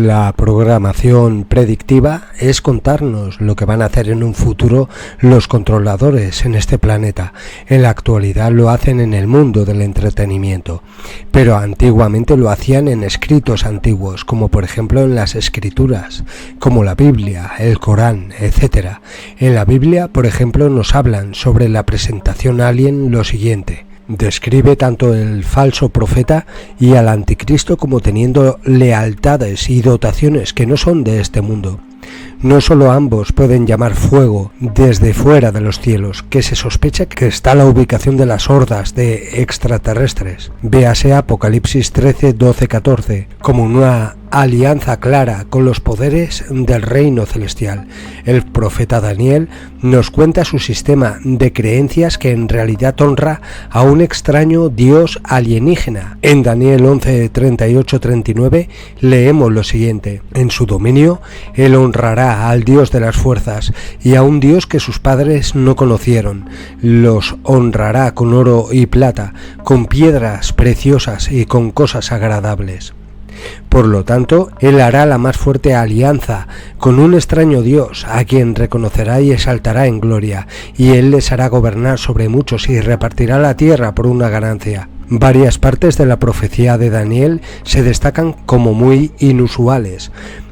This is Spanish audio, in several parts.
La programación predictiva es contarnos lo que van a hacer en un futuro los controladores en este planeta. En la actualidad lo hacen en el mundo del entretenimiento, pero antiguamente lo hacían en escritos antiguos, como por ejemplo en las escrituras, como la Biblia, el Corán, etc. En la Biblia, por ejemplo, nos hablan sobre la presentación alien lo siguiente. Describe tanto el falso profeta y al anticristo como teniendo lealtades y dotaciones que no son de este mundo. No solo ambos pueden llamar fuego desde fuera de los cielos, que se sospecha que está la ubicación de las hordas de extraterrestres. Véase Apocalipsis 13, 12, 14, como una alianza clara con los poderes del reino celestial. El profeta Daniel nos cuenta su sistema de creencias que en realidad honra a un extraño dios alienígena. En Daniel 11, 38, 39 leemos lo siguiente: en su dominio él honrará al dios de las fuerzas y a un dios que sus padres no conocieron. Los honrará con oro y plata, con piedras preciosas y con cosas agradables. Por lo tanto, él hará la más fuerte alianza con un extraño Dios, a quien reconocerá y exaltará en gloria, y él les hará gobernar sobre muchos y repartirá la tierra por una ganancia. Varias partes de la profecía de Daniel se destacan como muy inusuales.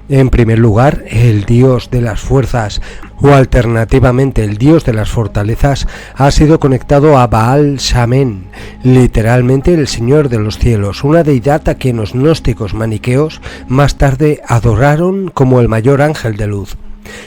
En primer lugar, el dios de las fuerzas, o alternativamente el dios de las fortalezas, ha sido conectado a Baal Shamen, literalmente el señor de los cielos, una deidad a quien los gnósticos maniqueos más tarde adoraron como el mayor ángel de luz.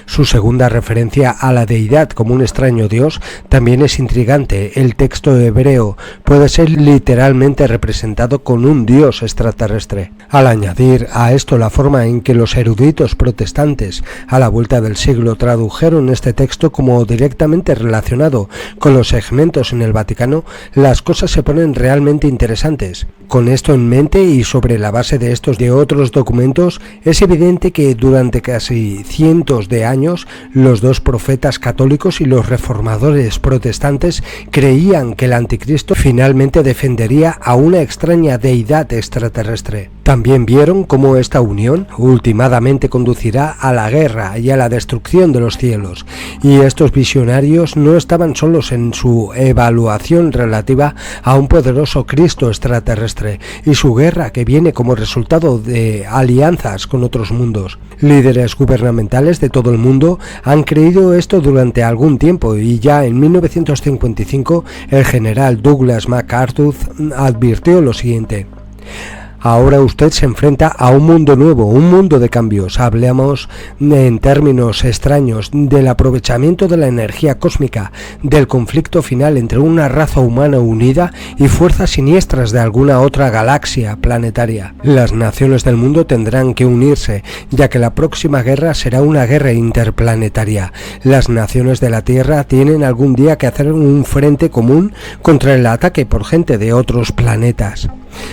Su segunda referencia a la deidad como un extraño dios también es intrigante. El texto hebreo puede ser literalmente representado con un dios extraterrestre. Al añadir a esto la forma en que los eruditos protestantes a la vuelta del siglo tradujeron este texto como directamente relacionado con los segmentos en el Vaticano, las cosas se ponen realmente interesantes. Con esto en mente y sobre la base de estos y de otros documentos, es evidente que durante casi cientos de años los dos profetas católicos y los reformadores protestantes creían que el anticristo finalmente defendería a una extraña deidad extraterrestre. También vieron cómo esta unión ultimadamente conducirá a la guerra y a la destrucción de los cielos, y estos visionarios no estaban solos en su evaluación relativa a un poderoso Cristo extraterrestre y su guerra que viene como resultado de alianzas con otros mundos. Líderes gubernamentales de todo el mundo han creído esto durante algún tiempo, y ya en 1955 el general Douglas MacArthur advirtió lo siguiente: ahora usted se enfrenta a un mundo nuevo, un mundo de cambios. Hablamos en términos extraños del aprovechamiento de la energía cósmica, del conflicto final entre una raza humana unida y fuerzas siniestras de alguna otra galaxia planetaria. Las naciones del mundo tendrán que unirse, ya que la próxima guerra será una guerra interplanetaria. Las naciones de la Tierra tienen algún día que hacer un frente común contra el ataque por gente de otros planetas.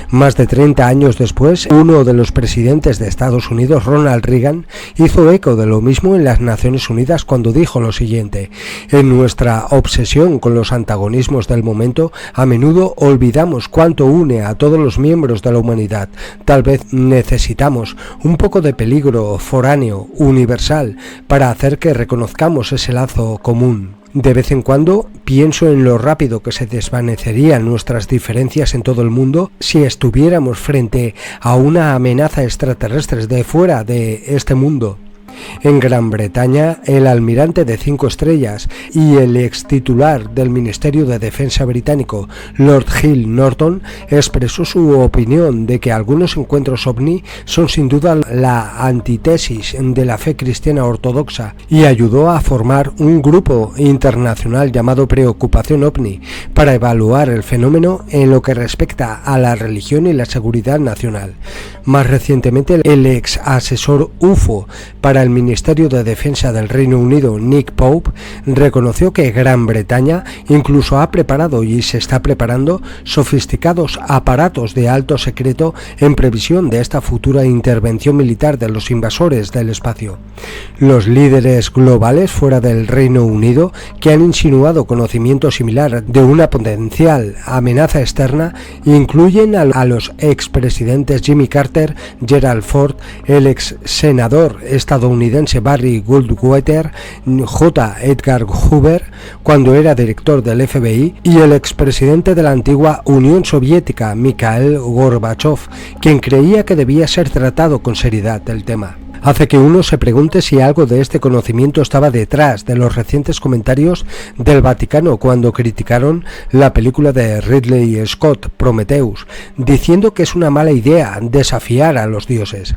Más de 30 años después, uno de los presidentes de Estados Unidos, Ronald Reagan, hizo eco de lo mismo en las Naciones Unidas cuando dijo lo siguiente: en nuestra obsesión con los antagonismos del momento, a menudo olvidamos cuánto une a todos los miembros de la humanidad. Tal vez necesitamos un poco de peligro foráneo, universal, para hacer que reconozcamos ese lazo común. De vez en cuando pienso en lo rápido que se desvanecerían nuestras diferencias en todo el mundo si estuviéramos frente a una amenaza extraterrestre de fuera de este mundo. En Gran Bretaña, el almirante de 5 estrellas y el ex titular del Ministerio de Defensa británico, Lord Hill Norton, expresó su opinión de que algunos encuentros ovni son sin duda la antítesis de la fe cristiana ortodoxa, y ayudó a formar un grupo internacional llamado Preocupación OVNI para evaluar el fenómeno en lo que respecta a la religión y la seguridad nacional. Más recientemente, el ex asesor UFO para del Ministerio de Defensa del Reino Unido, Nick Pope, reconoció que Gran Bretaña incluso ha preparado y se está preparando sofisticados aparatos de alto secreto en previsión de esta futura intervención militar de los invasores del espacio. Los líderes globales fuera del Reino Unido que han insinuado conocimiento similar de una potencial amenaza externa incluyen a los expresidentes Jimmy Carter, Gerald Ford, el ex senador estadounidense Barry Goldwater, J. Edgar Hoover, cuando era director del FBI, y el expresidente de la antigua Unión Soviética, Mikhail Gorbachev, quien creía que debía ser tratado con seriedad el tema. Hace que uno se pregunte si algo de este conocimiento estaba detrás de los recientes comentarios del Vaticano cuando criticaron la película de Ridley Scott, Prometheus, diciendo que es una mala idea desafiar a los dioses.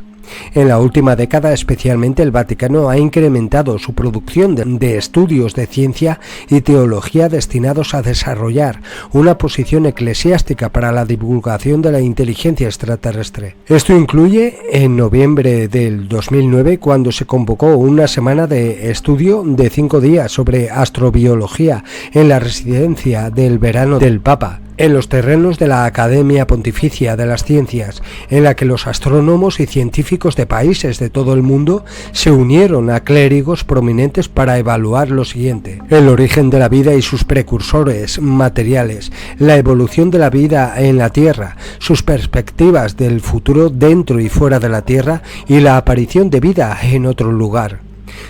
En la última década, especialmente, el Vaticano ha incrementado su producción de estudios de ciencia y teología destinados a desarrollar una posición eclesiástica para la divulgación de la inteligencia extraterrestre. Esto incluye, en noviembre del 2009, cuando se convocó una semana de estudio de 5 días sobre astrobiología en la residencia del verano del Papa, en los terrenos de la Academia Pontificia de las Ciencias, en la que los astrónomos y científicos de países de todo el mundo se unieron a clérigos prominentes para evaluar lo siguiente: el origen de la vida y sus precursores materiales, la evolución de la vida en la Tierra, sus perspectivas del futuro dentro y fuera de la Tierra y la aparición de vida en otro lugar.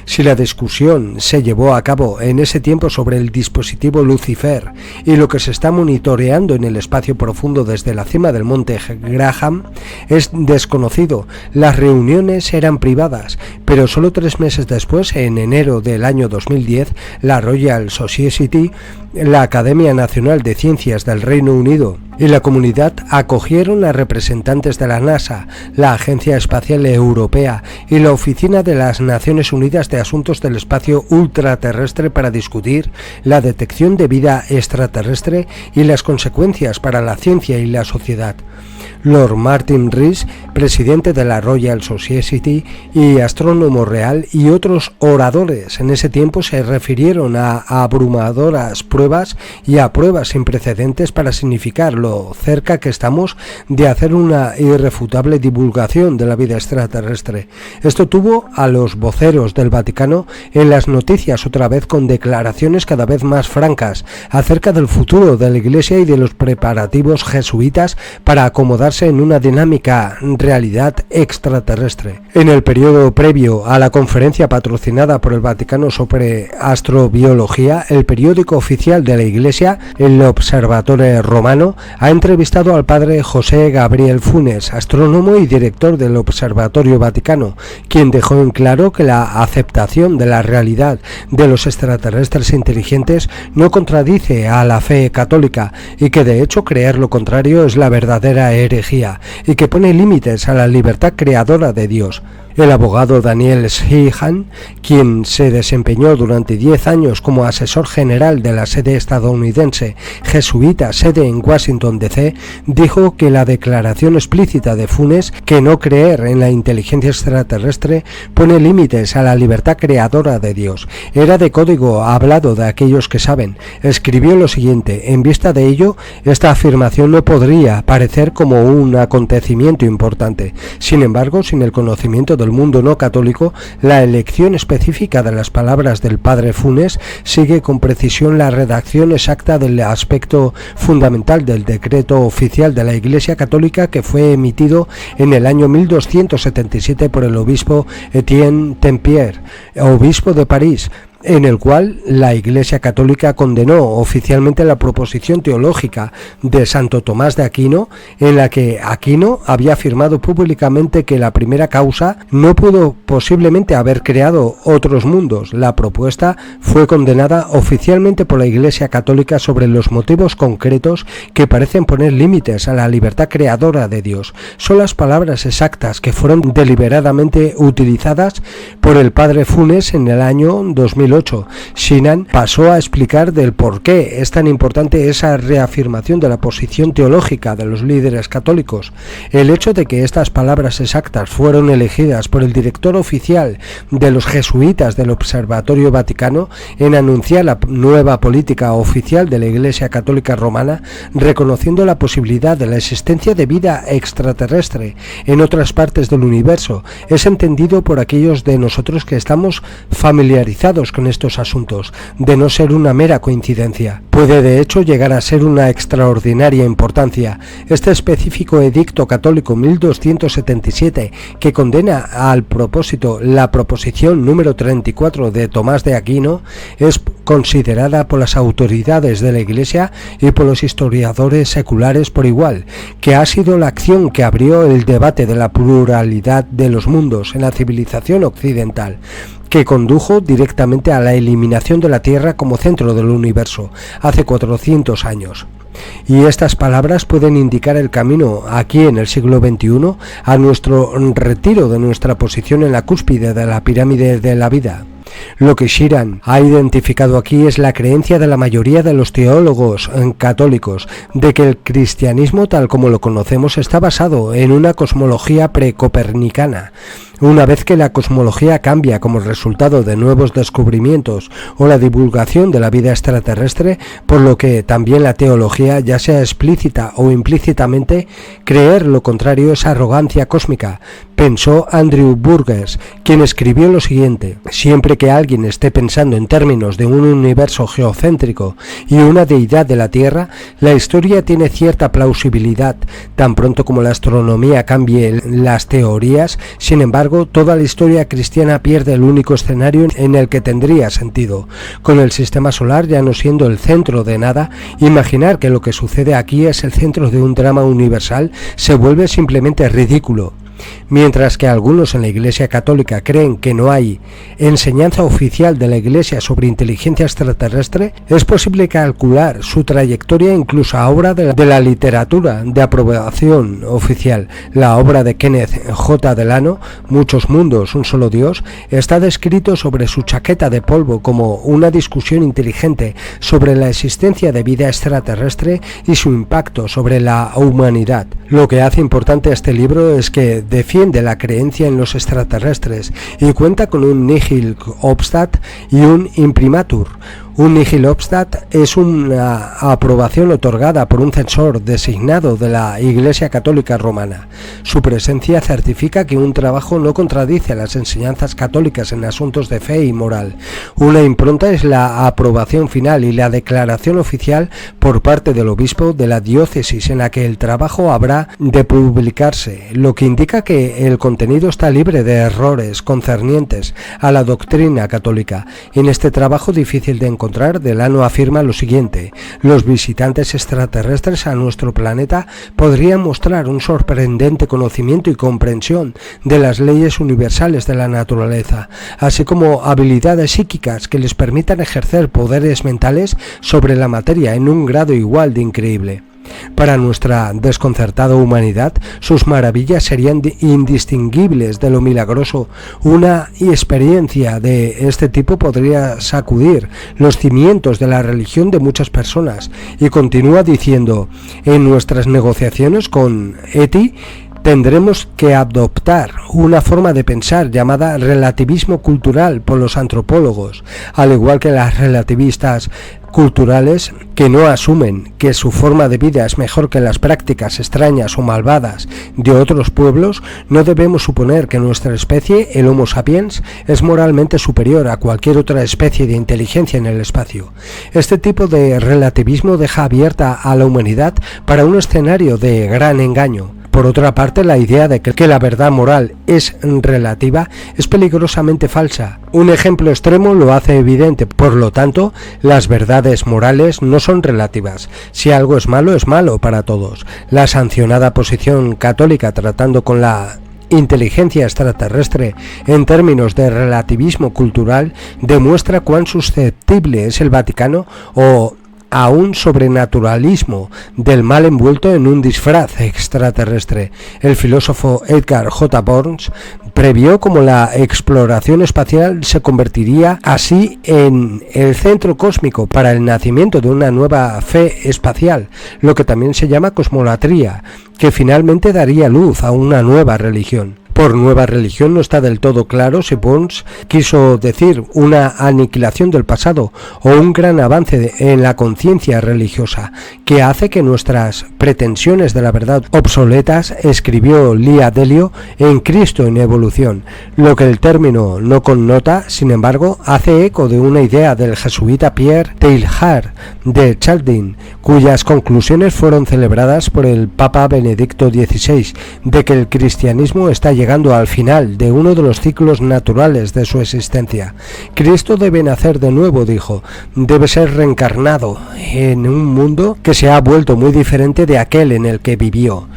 Si la discusión se llevó a cabo en ese tiempo sobre el dispositivo Lucifer y lo que se está monitoreando en el espacio profundo desde la cima del monte Graham es desconocido. Las reuniones eran privadas, pero solo 3 meses después, en enero del año 2010, la Royal Society, la Academia Nacional de Ciencias del Reino Unido y la comunidad acogieron a representantes de la NASA, la Agencia Espacial Europea y la Oficina de las Naciones Unidas de Asuntos del Espacio Ultraterrestre para discutir la detección de vida extraterrestre y las consecuencias para la ciencia y la sociedad. Lord Martin Rees, presidente de la Royal Society y astrónomo real, y otros oradores en ese tiempo se refirieron a abrumadoras pruebas y a pruebas sin precedentes para significar lo cerca que estamos de hacer una irrefutable divulgación de la vida extraterrestre. Esto tuvo a los voceros del Vaticano en las noticias otra vez, con declaraciones cada vez más francas acerca del futuro de la Iglesia y de los preparativos jesuitas para acomodarse en una dinámica realidad extraterrestre. En el periodo previo a la conferencia patrocinada por el Vaticano sobre astrobiología, el periódico oficial de la Iglesia, el Observatore Romano, ha entrevistado al padre José Gabriel Funes, astrónomo y director del Observatorio Vaticano, quien dejó en claro que la aceptación de la realidad de los extraterrestres inteligentes no contradice a la fe católica y que de hecho creer lo contrario es la verdadera herejía y que pone límites a la libertad creadora de Dios. El abogado Daniel Sheehan, quien se desempeñó durante 10 años como asesor general de la sede estadounidense jesuita, sede en Washington D.C., dijo que la declaración explícita de Funes, que no creer en la inteligencia extraterrestre pone límites a la libertad creadora de Dios, era de código hablado de aquellos que saben. Escribió lo siguiente: en vista de ello, esta afirmación no podría parecer como un acontecimiento importante. Sin embargo, sin el conocimiento del mundo no católico, la elección específica de las palabras del padre Funes sigue con precisión la redacción exacta del aspecto fundamental del decreto oficial de la Iglesia Católica que fue emitido en el año 1277 por el obispo Etienne Tempier, obispo de París, en el cual la Iglesia Católica condenó oficialmente la proposición teológica de Santo Tomás de Aquino, en la que Aquino había afirmado públicamente que la primera causa no pudo posiblemente haber creado otros mundos. La propuesta fue condenada oficialmente por la Iglesia Católica sobre los motivos concretos que parecen poner límites a la libertad creadora de Dios. Son las palabras exactas que fueron deliberadamente utilizadas por el padre Funes en el año 2011 2008, Sheehan pasó a explicar del por qué es tan importante esa reafirmación de la posición teológica de los líderes católicos. El hecho de que estas palabras exactas fueron elegidas por el director oficial de los jesuitas del Observatorio Vaticano en anunciar la nueva política oficial de la Iglesia Católica Romana, reconociendo la posibilidad de la existencia de vida extraterrestre en otras partes del universo, es entendido por aquellos de nosotros que estamos familiarizados con estos asuntos, de no ser una mera coincidencia. Puede de hecho llegar a ser una extraordinaria importancia. Este específico edicto católico 1277, que condena al propósito la proposición número 34 de Tomás de Aquino, es considerada por las autoridades de la Iglesia y por los historiadores seculares por igual, que ha sido la acción que abrió el debate de la pluralidad de los mundos en la civilización occidental, que condujo directamente a la eliminación de la Tierra como centro del universo hace 400 años. Y estas palabras pueden indicar el camino aquí en el siglo XXI a nuestro retiro de nuestra posición en la cúspide de la pirámide de la vida. Lo que Sheehan ha identificado aquí es la creencia de la mayoría de los teólogos católicos de que el cristianismo tal como lo conocemos está basado en una cosmología precopernicana. Una vez que la cosmología cambia como resultado de nuevos descubrimientos o la divulgación de la vida extraterrestre, por lo que también la teología, ya sea explícita o implícitamente, creer lo contrario es arrogancia cósmica, pensó Andrew Burgess, quien escribió lo siguiente: siempre que alguien esté pensando en términos de un universo geocéntrico y una deidad de la Tierra, la historia tiene cierta plausibilidad. Tan pronto como la astronomía cambie las teorías, sin embargo, toda la historia cristiana pierde el único escenario en el que tendría sentido. Con el sistema solar ya no siendo el centro de nada, imaginar que lo que sucede aquí es el centro de un drama universal se vuelve simplemente ridículo. Mientras que algunos en la Iglesia Católica creen que no hay enseñanza oficial de la Iglesia sobre inteligencia extraterrestre, es posible calcular su trayectoria incluso a obra de la literatura de aprobación oficial. La obra de Kenneth J. Delano, Muchos mundos, un solo Dios, está descrito sobre su chaqueta de polvo como una discusión inteligente sobre la existencia de vida extraterrestre y su impacto sobre la humanidad. Lo que hace importante este libro es que defiende la creencia en los extraterrestres y cuenta con un nihil obstat y un imprimatur. Un nihil obstat es una aprobación otorgada por un censor designado de la Iglesia Católica Romana. Su presencia certifica que un trabajo no contradice las enseñanzas católicas en asuntos de fe y moral. Una impronta es la aprobación final y la declaración oficial por parte del obispo de la diócesis en la que el trabajo habrá de publicarse, lo que indica que el contenido está libre de errores concernientes a la doctrina católica. En este trabajo difícil de encontrar, Delano afirma lo siguiente: los visitantes extraterrestres a nuestro planeta podrían mostrar un sorprendente conocimiento y comprensión de las leyes universales de la naturaleza, así como habilidades psíquicas que les permitan ejercer poderes mentales sobre la materia en un grado igual de increíble. Para nuestra desconcertada humanidad, sus maravillas serían indistinguibles de lo milagroso. Una experiencia de este tipo podría sacudir los cimientos de la religión de muchas personas. Y continúa diciendo: en nuestras negociaciones con ETI tendremos que adoptar una forma de pensar llamada relativismo cultural por los antropólogos, al igual que las relativistas culturales, que no asumen que su forma de vida es mejor que las prácticas extrañas o malvadas de otros pueblos. No debemos suponer que nuestra especie, el Homo sapiens, es moralmente superior a cualquier otra especie de inteligencia en el espacio. Este tipo de relativismo deja abierta a la humanidad para un escenario de gran engaño. Por otra parte, la idea de que la verdad moral es relativa es peligrosamente falsa. Un ejemplo extremo lo hace evidente. Por lo tanto, las verdades morales no son relativas. Si algo es malo para todos. La sancionada posición católica tratando con la inteligencia extraterrestre en términos de relativismo cultural demuestra cuán susceptible es el Vaticano o a un sobrenaturalismo del mal envuelto en un disfraz extraterrestre. El filósofo Edgar J. Burns previó cómo la exploración espacial se convertiría así en el centro cósmico para el nacimiento de una nueva fe espacial, lo que también se llama cosmolatría, que finalmente daría luz a una nueva religión. Por nueva religión no está del todo claro si Burns quiso decir una aniquilación del pasado o un gran avance en la conciencia religiosa que hace que nuestras pretensiones de la verdad obsoletas, escribió Lee Dalio en Cristo en Evolución. Lo que el término no connota, sin embargo, hace eco de una idea del jesuita Pierre Teilhard de Chaldin, cuyas conclusiones fueron celebradas por el Papa Benedicto XVI, de que el cristianismo está llegando al final de uno de los ciclos naturales de su existencia. Cristo debe nacer de nuevo, dijo, debe ser reencarnado en un mundo que se ha vuelto muy diferente de aquel en el que vivió.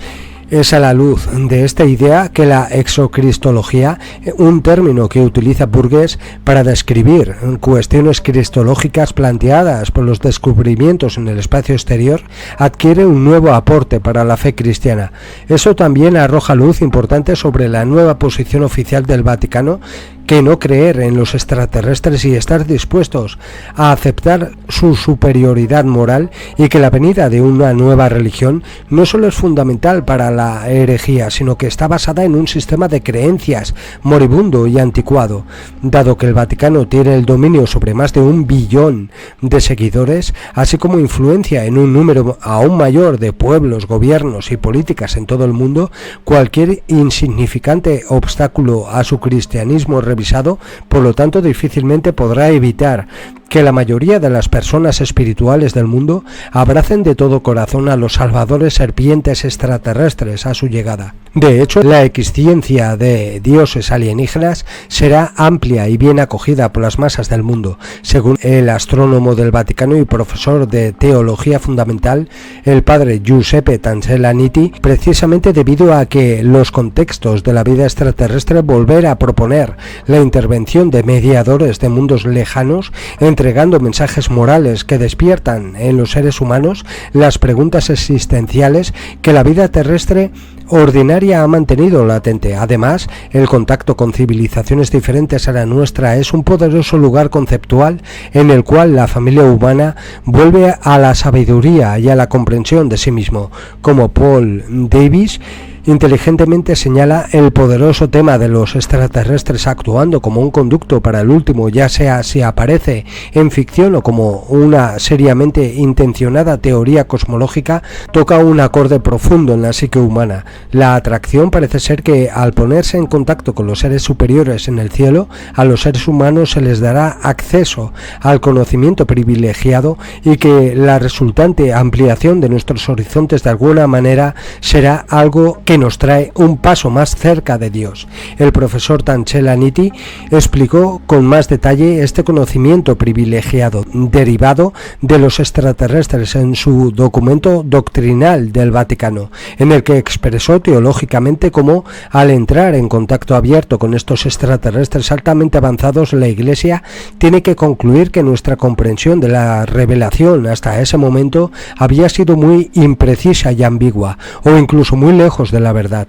Es a la luz de esta idea que la exocristología, un término que utiliza Burgess para describir cuestiones cristológicas planteadas por los descubrimientos en el espacio exterior, adquiere un nuevo aporte para la fe cristiana. Eso también arroja luz importante sobre la nueva posición oficial del Vaticano, que no creer en los extraterrestres y estar dispuestos a aceptar su superioridad moral, y que la venida de una nueva religión no solo es fundamental para la herejía, sino que está basada en un sistema de creencias moribundo y anticuado. Dado que el Vaticano tiene el dominio sobre más de 1 billón de seguidores, así como influencia en un número aún mayor de pueblos, gobiernos y políticas en todo el mundo, cualquier insignificante obstáculo a su cristianismo revisado, por lo tanto, difícilmente podrá evitar que la mayoría de las personas espirituales del mundo abracen de todo corazón a los salvadores serpientes extraterrestres a su llegada. De hecho, la existencia de dioses alienígenas será amplia y bien acogida por las masas del mundo, según el astrónomo del Vaticano y profesor de teología fundamental, el padre Giuseppe Tancellaniti, precisamente debido a que los contextos de la vida extraterrestre volver a proponer la intervención de mediadores de mundos lejanos, entregando mensajes morales que despiertan en los seres humanos las preguntas existenciales que la vida terrestre ordinaria ha mantenido latente. Además, el contacto con civilizaciones diferentes a la nuestra es un poderoso lugar conceptual en el cual la familia humana vuelve a la sabiduría y a la comprensión de sí mismo. Como Paul Davies inteligentemente señala, el poderoso tema de los extraterrestres actuando como un conducto para el último, ya sea si aparece en ficción o como una seriamente intencionada teoría cosmológica, toca un acorde profundo en la psique humana. La atracción parece ser que, al ponerse en contacto con los seres superiores en el cielo, a los seres humanos se les dará acceso al conocimiento privilegiado, y que la resultante ampliación de nuestros horizontes de alguna manera será algo que nos trae un paso más cerca de Dios. El profesor Tancellaniti explicó con más detalle este conocimiento privilegiado derivado de los extraterrestres en su documento doctrinal del Vaticano, en el que expresó teológicamente cómo, al entrar en contacto abierto con estos extraterrestres altamente avanzados, la Iglesia tiene que concluir que nuestra comprensión de la revelación hasta ese momento había sido muy imprecisa y ambigua, o incluso muy lejos de la verdad.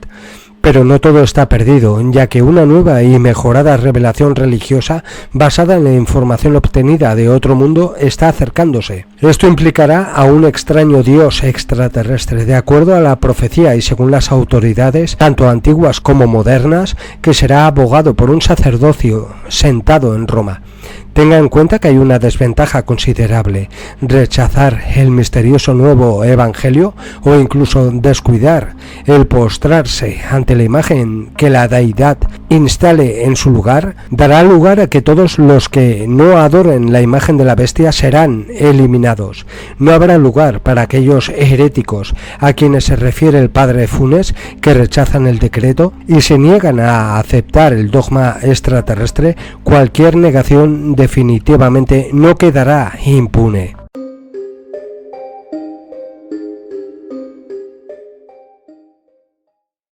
Pero no todo está perdido, ya que una nueva y mejorada revelación religiosa basada en la información obtenida de otro mundo está acercándose. Esto implicará a un extraño dios extraterrestre, de acuerdo a la profecía y según las autoridades, tanto antiguas como modernas, que será abogado por un sacerdocio sentado en Roma. Tenga en cuenta que hay una desventaja considerable: rechazar el misterioso nuevo evangelio o incluso descuidar el postrarse ante la imagen que la deidad instale en su lugar, dará lugar a que todos los que no adoren la imagen de la bestia serán eliminados. No habrá lugar para aquellos heréticos a quienes se refiere el padre Funes, que rechazan el decreto y se niegan a aceptar el dogma extraterrestre. Cualquier negación definitivamente no quedará impune.